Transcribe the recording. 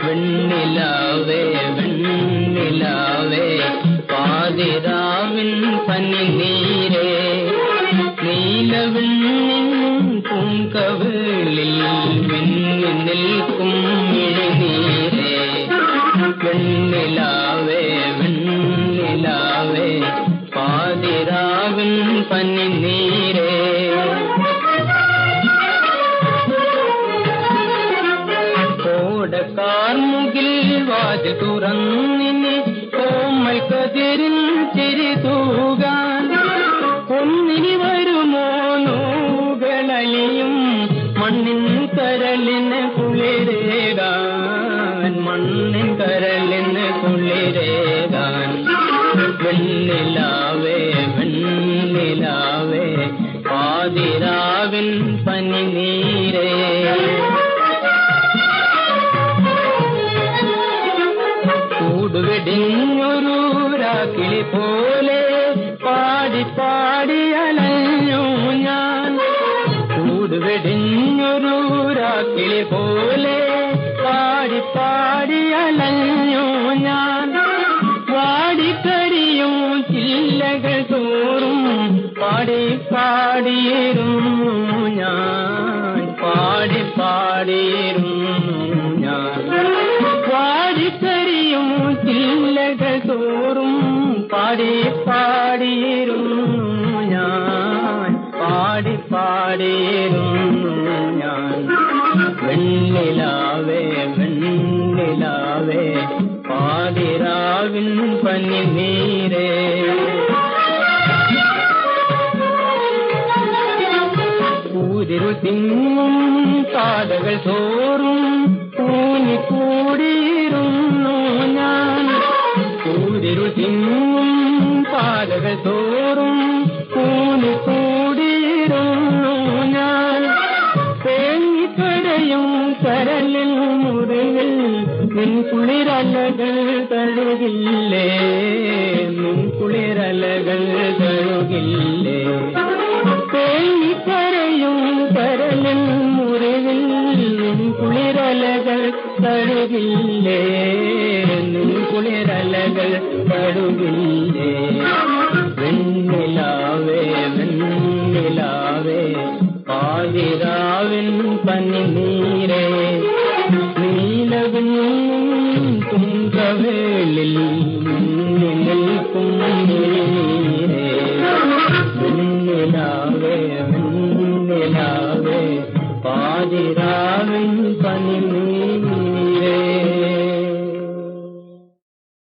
വെണ്ണിലാവേ വെണ്ണിലാവേ പാതിരാവിൻ പനിനീരേ നീലവെണ്ണിൻ പൂങ്കവിളിൽ മിന്നി നിൽക്കും മിഴിനീരേ വെണ്ണിലാവേ വെണ്ണിലാവേ പാതിരാവിൻ പനിനീരേ കാർമുകിൽ വാതിൽ തുറന്നിനി കോമൽ കതിരിൽ ചിരി തൂകാൻ ഒന്നിനി വരുമോ നൂകളലിയും മണ്ണിൻ കരളിന് കുളിരേകാൻ മണ്ണിൻ കരളിന് കുളിരേകാൻ വെണ്ണിലാവേ വെണ്ണിലാവേ പാതിരാവിൻ പനിനീരേ വെടിഞ്ഞൊരു രാക്കിളി പോലെ പാടി പാടി അലഞ്ഞു ഞാൻ കൂടുവെടിഞ്ഞൊരു രാക്കിളി പോലെ പാടി പാടി അലഞ്ഞു ഞാൻ വാടിക്കരിയും ചില്ലകൾ തോറും പാടി പാടിയിരുന്നു ഞാൻ പാടി പാടിയിരുന്നു ഞാൻ വാടിക്കരിയും ചില്ലകൾ തോറും പാടി പാടിയിരുന്നു ഞാൻ പാടി പാടിയിരുന്നു ഞാൻ വെണ്ണിലാവേ വെണ്ണിലാവേ പാതിരാവിൻ പനിനീരേ കൂതിരു തിങ്ങും പാതകൾ തോറും കൂനിക്കൂടിയിരുന്നു ഞാൻ കൂതിരു തിങ്ങും പാതകൾ തോറും കൂനിക്കൂടിയിരുന്നു ഞാൻ തേങ്ങിക്കരയും കരളിൽ മുറിവിൽ നിൻ കുളിരലകൾ തഴുകില്ലേ നിൻ കുളിരലകൾ തഴുകില്ലേ തേങ്ങിക്കരയും കരളിൽ മുറിവിൽ നിൻ കുളിരലകൾ തഴുകില്ലേ നിൻ കുളിരലകൾ തഴുകില്ലേ വെണ്ണിലാവേ വെണ്ണിലാവേ പാതിരാവിൻ പനിനീരേ നീലവെണ്ണും തുങ്കവേളിൽ മിന്നി നിൽക്കും നീരേ വെണ്ണിലാവേ വെണ്ണിലാവേ പാതിരാവിൻ പനിനീരേ